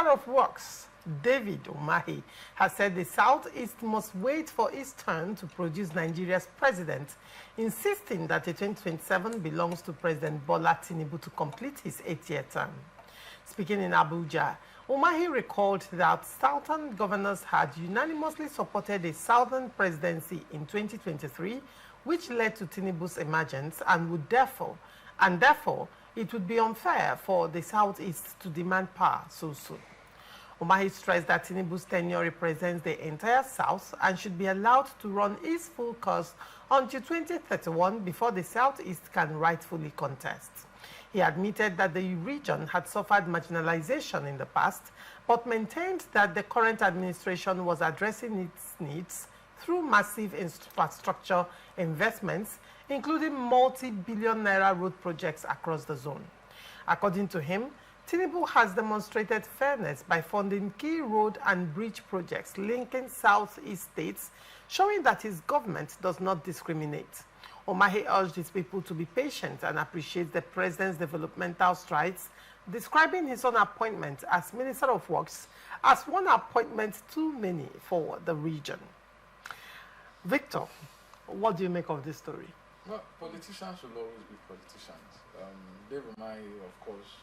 of Works, David Umahi, has said the Southeast must wait for its turn to produce Nigeria's president, insisting that the 2027 belongs to President Bola Tinubu to complete his 8-year term. Speaking in Abuja, Umahi recalled that Southern governors had unanimously supported a Southern presidency in 2023, which led to Tinubu's emergence and therefore, it would be unfair for the Southeast to demand power so soon. Umahi stressed that Tinubu's tenure represents the entire South and should be allowed to run its full course until 2031 before the Southeast can rightfully contest. He admitted that the region had suffered marginalization in the past, but maintained that the current administration was addressing its needs through massive infrastructure investments, including multi-billion naira road projects across the zone. According to him, Tinubu has demonstrated fairness by funding key road and bridge projects linking Southeast states, showing that his government does not discriminate. Umahi urged his people to be patient and appreciate the president's developmental strides, describing his own appointment as Minister of Works as one appointment too many for the region. Victor, what do you make of this story? Well, politicians will always be politicians. Dave Umahi, of course,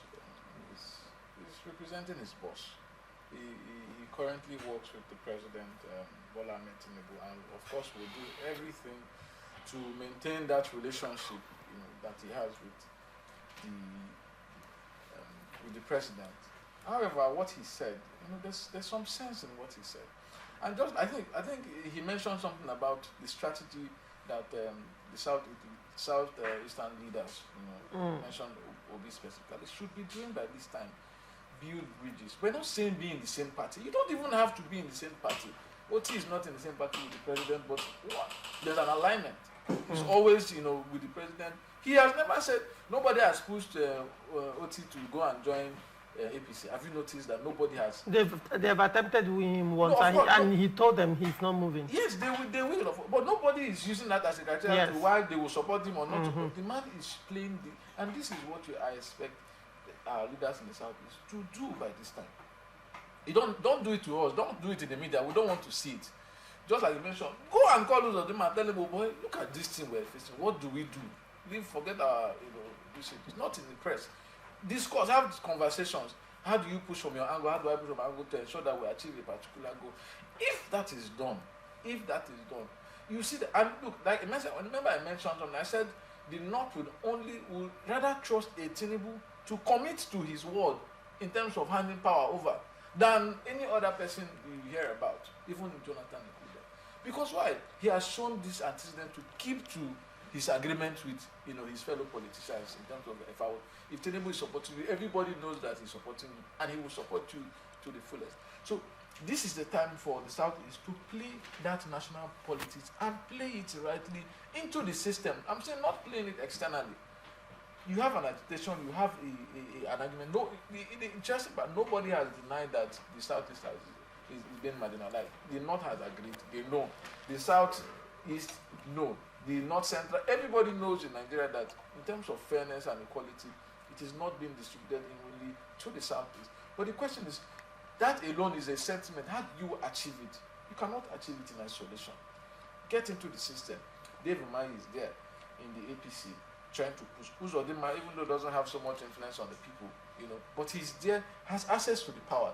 is representing his boss. He currently works with the President, Bola Tinubu, and of course will do everything to maintain that relationship, that he has with the President. However, what he said, there's some sense in what he said. And just I think he mentioned something about the strategy that the Southeastern leaders, mentioned Obi specifically, should be doing by this time. Build bridges. We're not saying be in the same party. You don't even have to be in the same party. OT is not in the same party with the president, but there's an alignment. It's always, with the president. He has never said, nobody has pushed OT to go and join APC. Have you noticed that nobody has? They've attempted with him once, and he told them he's not moving. Yes, they will. But nobody is using that as a criteria to why they will support him or not support. The man is playing and this is what I expect our leaders in the Southeast to do by this time. You don't do it to us. Don't do it in the media. We don't want to see it. Just like you mentioned, go and call those of them and tell them, oh boy, look at this thing we're facing. What do we do? We forget our, this. It's not in the press. Discuss, have conversations. How do you push from your angle? How do I push from my angle to ensure that we achieve a particular goal? If that is done, you see that. And look, like I mentioned, remember I mentioned something. I said the North would rather trust a Tinubu to commit to his word in terms of handing power over than any other person you hear about, even Jonathan included. Because why? He has shown this antecedent to keep to his agreement with his fellow politicians in terms of if Tinubu is supporting you, everybody knows that he's supporting you and he will support you to the fullest. So this is the time for the Southeast to play that national politics and play it rightly into the system. I'm saying not playing it externally. You have an agitation, you have an argument. No, just but nobody has denied that the Southeast is being marginalized. The North has agreed. They know. The Southeast know. The North Central. Everybody knows in Nigeria that in terms of fairness and equality, it is not being distributed evenly to the Southeast. But the question is, that alone is a sentiment. How do you achieve it? You cannot achieve it in isolation. Get into the system. Dave Umahi is there in the APC trying to push. Uzodinma, even though doesn't have so much influence on the people, but he's there, has access to the power.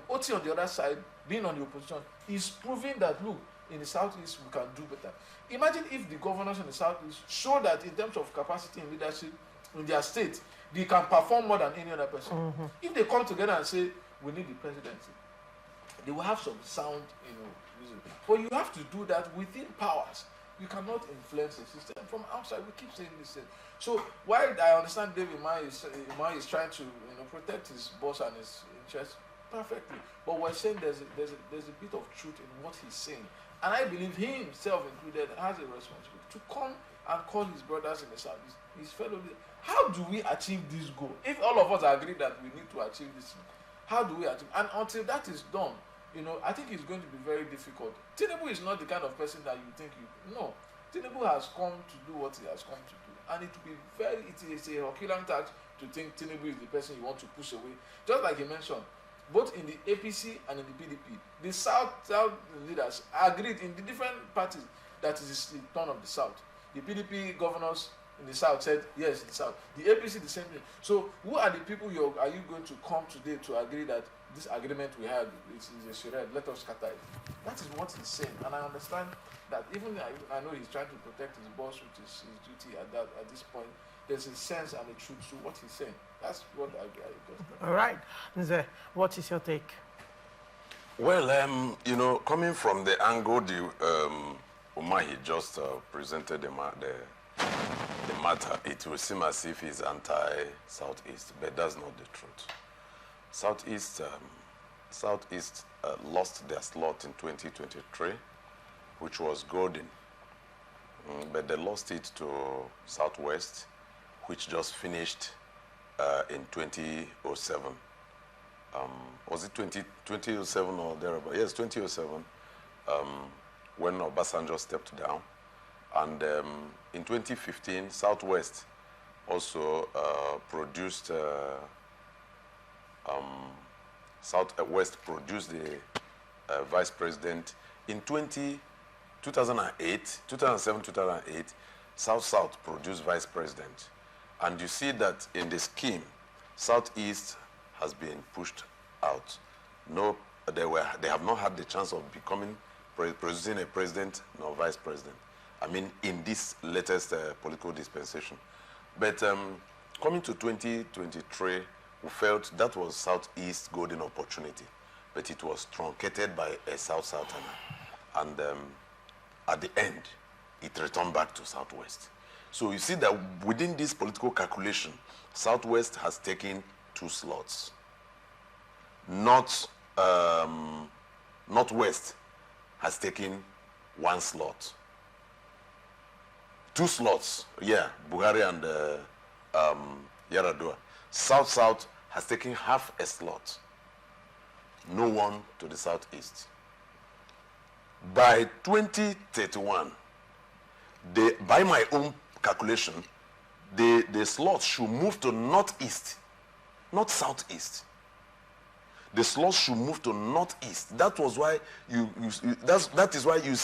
Oti on the other side, being on the opposition, is proving that look, in the Southeast we can do better. Imagine if the governors in the Southeast show that in terms of capacity and leadership in their state, they can perform more than any other person. If they come together and say we need the presidency, they will have some sound, reason. But you have to do that within powers. You cannot influence the system from outside. We keep saying this thing. So while I understand David Umahi is trying to protect his boss and his interests perfectly, but we're saying there's a bit of truth in what he's saying, and I believe he himself included has a responsibility to come and call his brothers in the South, his fellow leaders. How do we achieve this goal? If all of us agree that we need to achieve this, how do we achieve? And until that is done, I think it's going to be very difficult. Tinubu is not the kind of person that you think no. Tinubu has come to do what he has come to do. And it will be it is a Herculean task to think Tinubu is the person you want to push away. Just like you mentioned, both in the APC and in the PDP. The South leaders agreed in the different parties that it is the turn of the South. The PDP governors in the South said, yes, the South. The APC, the same thing. So who are the people are you going to come today to agree that this agreement we had is a charade, let us scatter it? That is what he's saying. And I understand that even I know he's trying to protect his boss, which is his duty at this point. There's a sense and a truth to what he's saying. That's what I got. All right. Nze, what is your take? Well, you know, coming from the angle Umahi just presented the matter, it will seem as if he's anti-Southeast, but that's not the truth. Southeast lost their slot in 2023, which was golden, but they lost it to Southwest, which just finished in 2007. Was it 2007 or thereabout? Yes, 2007, when Obasanjo stepped down. And in 2015, Southwest also produced, Southwest produced the vice president. In 2007, 2008, South produced vice president. And you see that in the scheme, Southeast has been pushed out. No, they have not had the chance of becoming, producing a president nor vice president. I mean, in this latest political dispensation. But coming to 2023, we felt that was Southeast's golden opportunity, but it was truncated by a Southerner. And at the end, it returned back to Southwest. So you see that within this political calculation, Southwest has taken 2 slots. Northwest has taken 1 slot. 2 slots, yeah, Buhari and Yaradua. South has taken half a slot. No one to the Southeast. By 2031, by my own calculation, the slots should move to Northeast, not Southeast. The slots should move to Northeast. That was why that is why you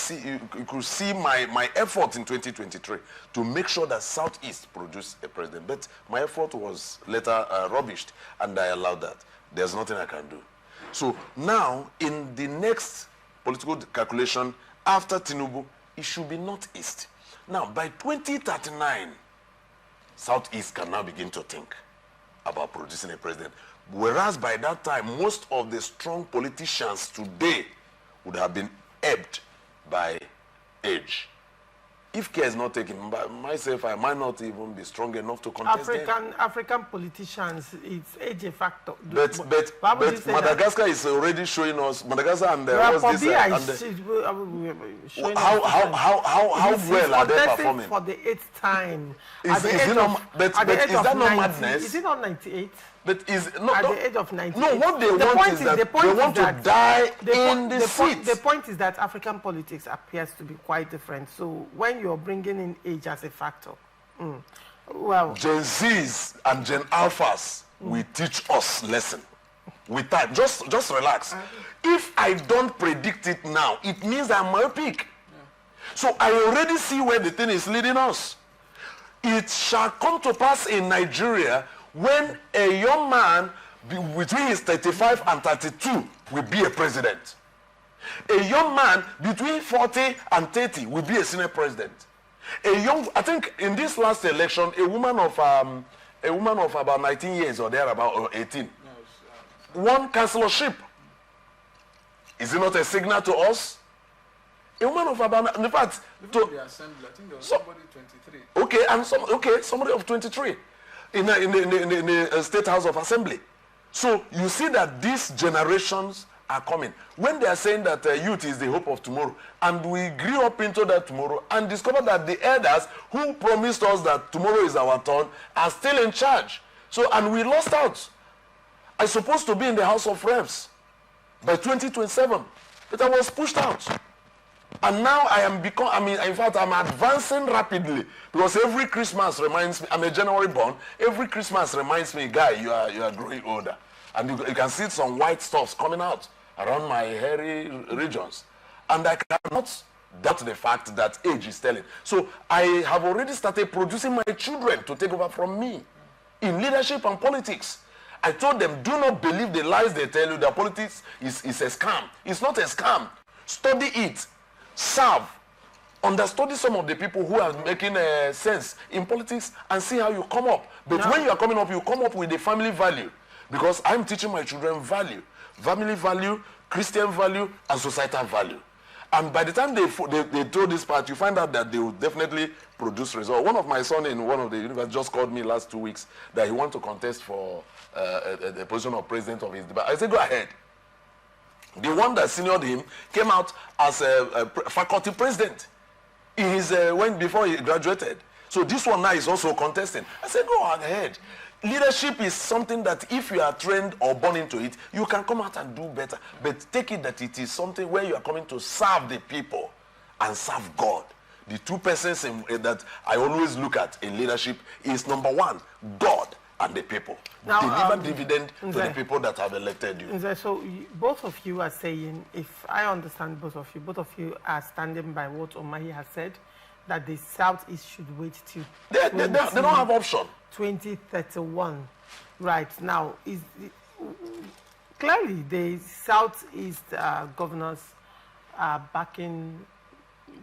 could see my effort in 2023 to make sure that Southeast produced a president. But my effort was later rubbished, and I allowed that. There's nothing I can do. So now, in the next political calculation after Tinubu, it should be Northeast. Now, by 2039, Southeast can now begin to think about producing a president. Whereas by that time, most of the strong politicians today would have been ebbed by age. If care is not taken, by myself, I might not even be strong enough to contest African politicians, it's age a factor. But Madagascar is already showing us, Madagascar and what's this? How well are they performing? For the 8th time. Is that not madness? Is it not 98? But is at the age of 98. No, what they want is that they want to die in the seat. The point is that African politics appears to be quite different. So when you're bringing in age as a factor, well, Gen Zs and Gen Alphas will teach us lesson. With time, just relax. If I don't predict it now, it means I'm myopic. So I already see where the thing is leading us. It shall come to pass in Nigeria when a young man between his 35 and 32 will be a president. A young man between 40 and 30 will be a senate president. I think in this last election, a woman of about 19 years or thereabout, or 18, won councillorship. Is it not a signal to us? A woman of about, in fact, to the assembly, I think there was somebody 23. Okay, and somebody of 23. In the State House of Assembly. So you see that these generations are coming. When they are saying that youth is the hope of tomorrow, and we grew up into that tomorrow and discovered that the elders who promised us that tomorrow is our turn are still in charge. So, and we lost out. I was supposed to be in the House of Reps by 2027, but I was pushed out. And now in fact, I'm advancing rapidly because every Christmas reminds me, I'm a January born, every Christmas reminds me, guy, you are growing older. And you can see some white stuffs coming out around my hairy regions. And I cannot doubt the fact that age is telling. So I have already started producing my children to take over from me in leadership and politics. I told them, do not believe the lies they tell you that politics is a scam. It's not a scam. Study it. Serve. Understudy some of the people who are making sense in politics and see how you come up. But when you are coming up, you come up with the family value. Because I'm teaching my children value. Family value, Christian value, and societal value. And by the time they do this part, you find out that they will definitely produce results. One of my sons in one of the universities just called me last 2 weeks that he wants to contest for the position of president of his department. I said, go ahead. The one that seniored him came out as a faculty president in his before he graduated. So this one now is also contesting. I said, go ahead. Leadership is something that if you are trained or born into it, you can come out and do better. But take it that it is something where you are coming to serve the people and serve God. The two persons that I always look at in leadership is number one, God and the people. Now, deliver dividend to the people that have elected you. So both of you are saying, if I understand both of you are standing by what Umahi has said, that the Southeast should wait till they don't have option. 2031. Right now, clearly the Southeast governors are backing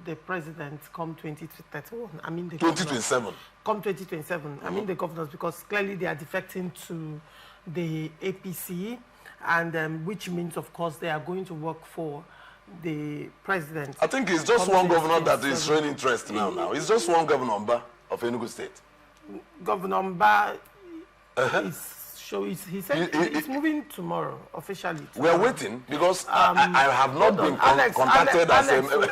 the president come 2031. I mean, the 2027. Come 2027. I mean, the governors, because clearly they are defecting to the APC, and which means, of course, they are going to work for the president. I think it's just one governor that is showing interest now. It's just one governor of Enugu State. Governor Mba he said he's moving tomorrow officially. We are waiting because I have not been contacted as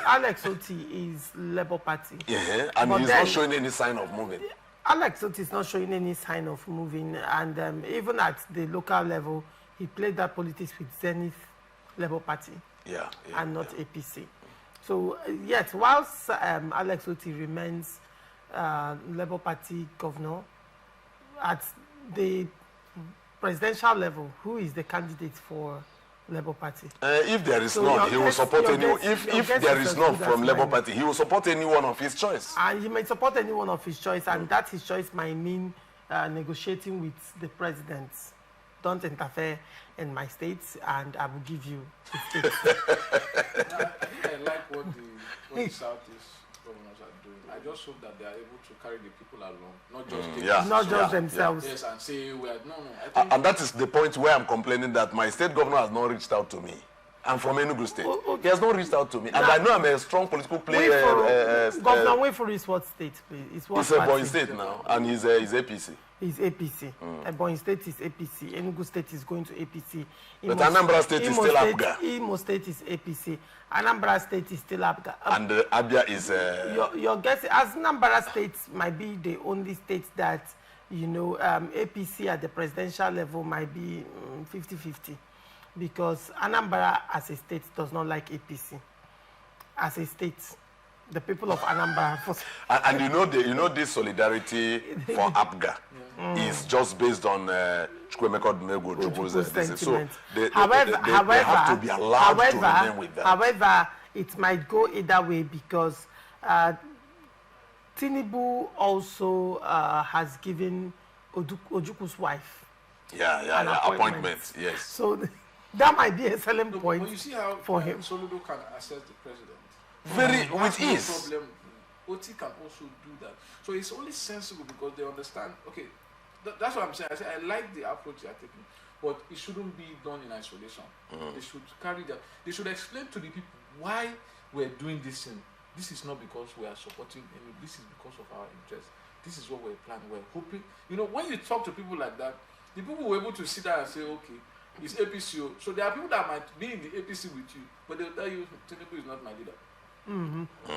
Alex Oti is Labour Party. Yeah, and he's not showing any sign of moving. Alex Oti is not showing any sign of moving, and even at the local level, he played that politics with Zenith Labour Party. And not APC. So yet, whilst Alex Oti remains Labour Party governor, at the presidential level, who is the candidate for Labour Party? If there is none, he will support anyone. If there is none from Labour Party, he will support anyone of his choice. And he may support anyone of his choice, and that his choice might mean negotiating with the president. Don't interfere in my states, and I will give you the states. I like what the Southeast governors are doing. I just hope that they are able to carry the people along, not just themselves. Yes, and say we are and that is the point where I'm complaining that my state governor has not reached out to me. I'm from Enugu State. He has not reached out to me, and I know I'm a strong political player. Governor Wayford is what state, please? He's a Ebonyi State now, and he's APC. He's APC. Ebonyi State is APC. Enugu State is going to APC. But Anambra State is still APGA. Imo State is APC. Anambra State is still APGA. And Abia is... Your guess, as Anambra State might be the only state that, APC at the presidential level might be 50-50. Because Anambra as a state does not like APC. As a state, the people of Anambra... and you know this solidarity for APGA is just based on Chukwemeka Odumegwu Ojukwu sentiment. So they have to be allowed to remain with that. However, it might go either way because Tinubu also has given Ojukwu's wife an appointment. Yes. So that might be a selling point but you see how for him. Soludo can assess the president. Very with ease. No problem. Oti can also do that. So it's only sensible because they understand, okay, that's what I'm saying. I say I like the approach they are taking, but it shouldn't be done in isolation. They should carry that. They should explain to the people why we're doing this thing. This is not because we are supporting any, this is because of our interest. This is what we're planning. We're hoping. When you talk to people like that, the people were able to sit down and say, okay, it's APC. So there are people that might be in the APC with you, but they'll tell you, Tinubu is not my leader.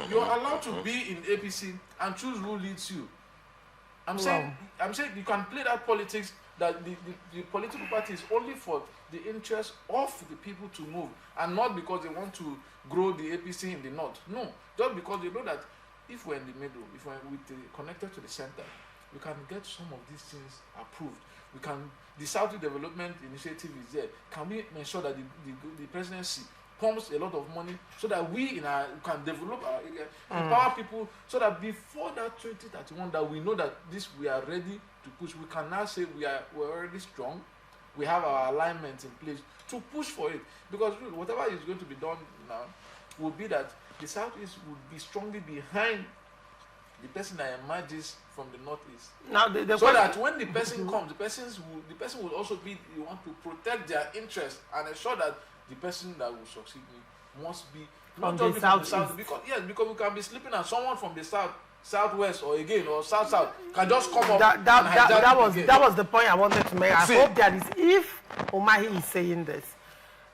You're allowed to be in APC and choose who leads you. I'm saying you can play that politics that the political party is only for the interest of the people to move and not because they want to grow the APC in the north. No, just because they know that if we're in the middle, if we're connected to the center, we can get some of these things approved. we can, the South Development Initiative is there. Can we ensure that the presidency pumps a lot of money so that we can develop our area, empower people, so that before that 2031, that we know that we are ready to push. We can now say we're already strong. We have our alignment in place to push for it, because whatever is going to be done now will be that the Southeast would be strongly behind the person that emerges from the Northeast. Now, so that when the person comes, the person will also be the one to protect their interests and ensure that the person that will succeed me must be not just from the South, because we can be sleeping and someone from the Southwest or South can just come up. That was the point I wanted to make. I hope there is, if Umahi is saying this,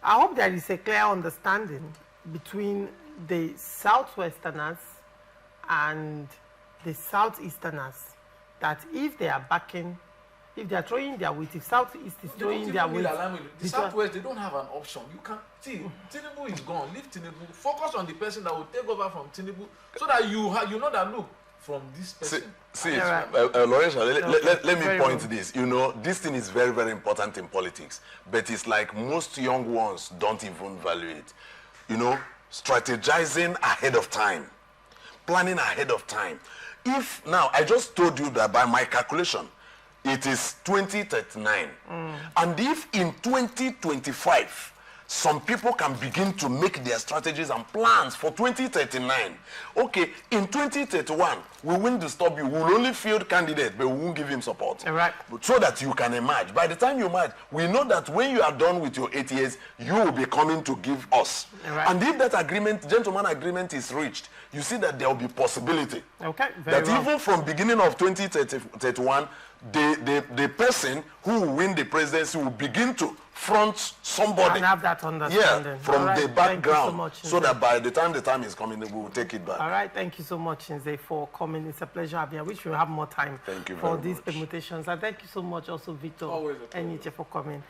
I hope there is a clear understanding between the Southwesterners and the Southeasterners, that if they are backing, if they are throwing their weight, if Southeast is throwing their weight, the Southwest, they don't have an option. You can see Tinubu is gone. Leave Tinubu. Focus on the person that will take over from Tinubu, so that you know that, look, from this person. Lawrence, let me point this. You know, this thing is very, very important in politics, but it's like most young ones don't even value it. You know, strategizing ahead of time, planning ahead of time. If now, I just told you that by my calculation, it is 2039. And if in 2025, some people can begin to make their strategies and plans for 2039. Okay, in 2031, we won't disturb you. We'll only field candidate, but we won't give him support. Right. So that you can emerge. By the time you emerge, we know that when you are done with your 8 years, you will be coming to give us. Right. And if that agreement, gentleman agreement, is reached, you see that there will be possibility. Okay, that even from beginning of 2031, the person who will win the presidency will begin to front somebody. And have that understanding. Yeah, from the background, so that by the time is coming, we will take it back. All right, thank you so much, Nze, for coming. It's a pleasure having you. I wish we have more time thank you for very these much. permutations. And thank you so much also, Victor, Always a pleasure. for coming.